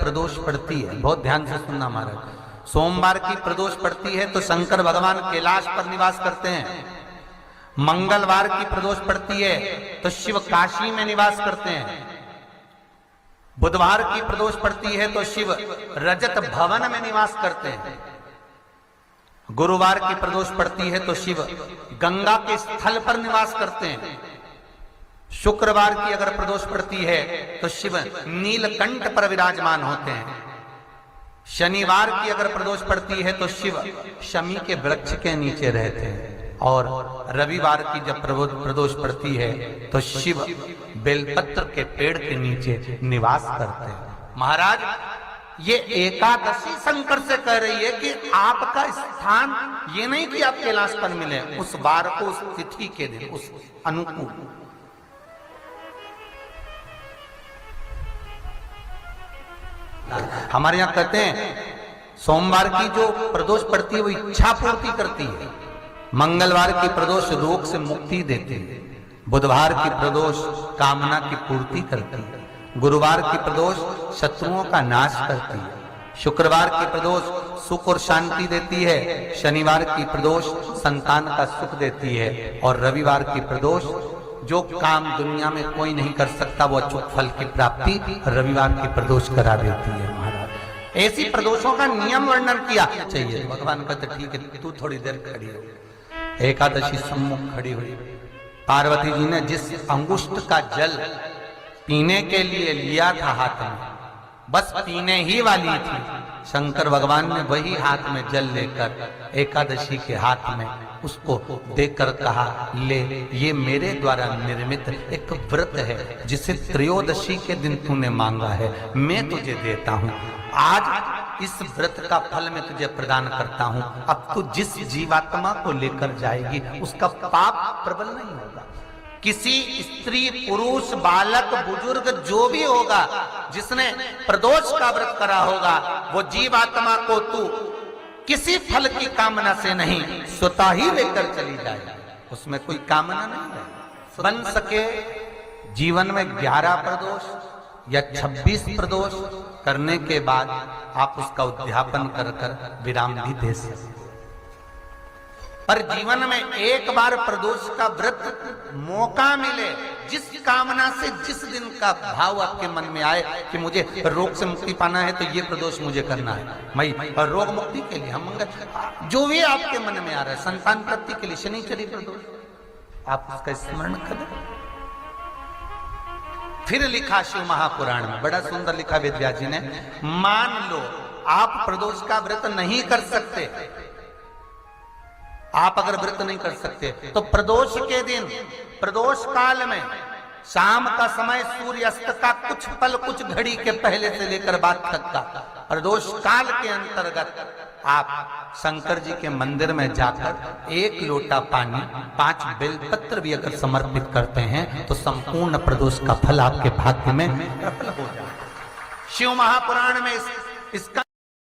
प्रदोष पड़ती है, बहुत ध्यान से सुनना महाराज, सोमवार की प्रदोष पड़ती है तो शंकर भगवान कैलाश पर निवास करते हैं। मंगलवार की प्रदोष पड़ती है तो शिव काशी में निवास करते हैं। बुधवार की प्रदोष पड़ती है तो शिव रजत भवन में निवास करते हैं। गुरुवार की प्रदोष पड़ती है तो शिव गंगा के स्थल पर निवास करते हैं। शुक्रवार की अगर प्रदोष पड़ती है तो शिव नीलकंठ पर विराजमान होते हैं। शनिवार की अगर प्रदोष पड़ती है तो शिव शमी के वृक्ष के नीचे रहते हैं। और रविवार की जब प्रदोष पड़ती है तो शिव बेलपत्र के पेड़ के नीचे निवास करते हैं। महाराज ये एकादशी शंकर से कह रही है कि आपका स्थान ये नहीं कि आप कैलाश पर मिले, उस वार को, उस तिथि के दिन, उस अनुकूल। हमारे यहां कहते हैं सोमवार की जो प्रदोष पड़ती है वो इच्छा पूर्ति करती है। मंगलवार की प्रदोष रोग से मुक्ति देती है। बुधवार की प्रदोष कामना की पूर्ति करती है। गुरुवार की प्रदोष शत्रुओं का नाश करती है। शुक्रवार की प्रदोष सुख और शांति देती है। शनिवार की प्रदोष संतान का सुख देती है। और रविवार की प्रदोष जो काम दुनिया में कोई नहीं कर सकता वो अचूक फल की प्राप्ति रविवार की प्रदोष करा देती है। महाराज ऐसी प्रदोषों का नियम वर्णन किया चाहिए। भगवान कहते ठीक है तू थोड़ी देर खड़ी हो। एकादशी सम्मुख खड़ी हुई। पार्वती जी ने जिस अंगुष्ठ का जल पीने के लिए लिया था हाथ में, बस पीने ही वाली थी, शंकर भगवान ने वही हाथ में जल लेकर एकादशी के हाथ में उसको देकर कहा ले, ये मेरे द्वारा निर्मित एक व्रत है जिसे त्रयोदशी के दिन तूने मांगा है, मैं तुझे देता हूं। आज इस व्रत का फल मैं तुझे प्रदान करता हूं। अब तू जिस जीवात्मा को लेकर जाएगी उसका पाप प्रबल नहीं होगा। किसी स्त्री, पुरुष, बालक, बुजुर्ग जो भी होगा जिसने प्रदोष का व्रत करा होगा वो जीवात्मा को तू किसी फल की कामना से नहीं स्वतः ही लेकर चली जाए। उसमें कोई कामना नहीं है। बन सके जीवन में 11 प्रदोष या 26 प्रदोष करने के बाद आप उसका उद्यापन कर विराम भी दे सकते। पर जीवन में एक बार प्रदोष का व्रत मौका मिले, जिस कामना से जिस दिन का भाव आपके मन में आए कि मुझे रोग से मुक्ति पाना है तो ये प्रदोष मुझे करना है, मैं रोग मुक्ति के लिए, हम मंगल जो भी आपके मन में आ रहा है, संतान प्राप्ति के लिए शनिचरी प्रदोष, आप उसका स्मरण करें। फिर लिखा शिव महापुराण में, बड़ा सुंदर लिखा वेदव्यास जी ने, मान लो आप प्रदोष का व्रत नहीं कर सकते, आप अगर व्रत नहीं कर सकते तो प्रदोष के दिन, प्रदोष काल में शाम का समय सूर्यास्त का कुछ पल, कुछ घड़ी के पहले से लेकर बाद तक का प्रदोष काल के अंतर्गत आप शंकर जी के मंदिर में जाकर 1 लोटा पानी, 5 बेलपत्र भी अगर समर्पित करते हैं तो संपूर्ण प्रदोष का फल आपके भाग्य में प्रबल हो जाए। शिव महापुराण में इसका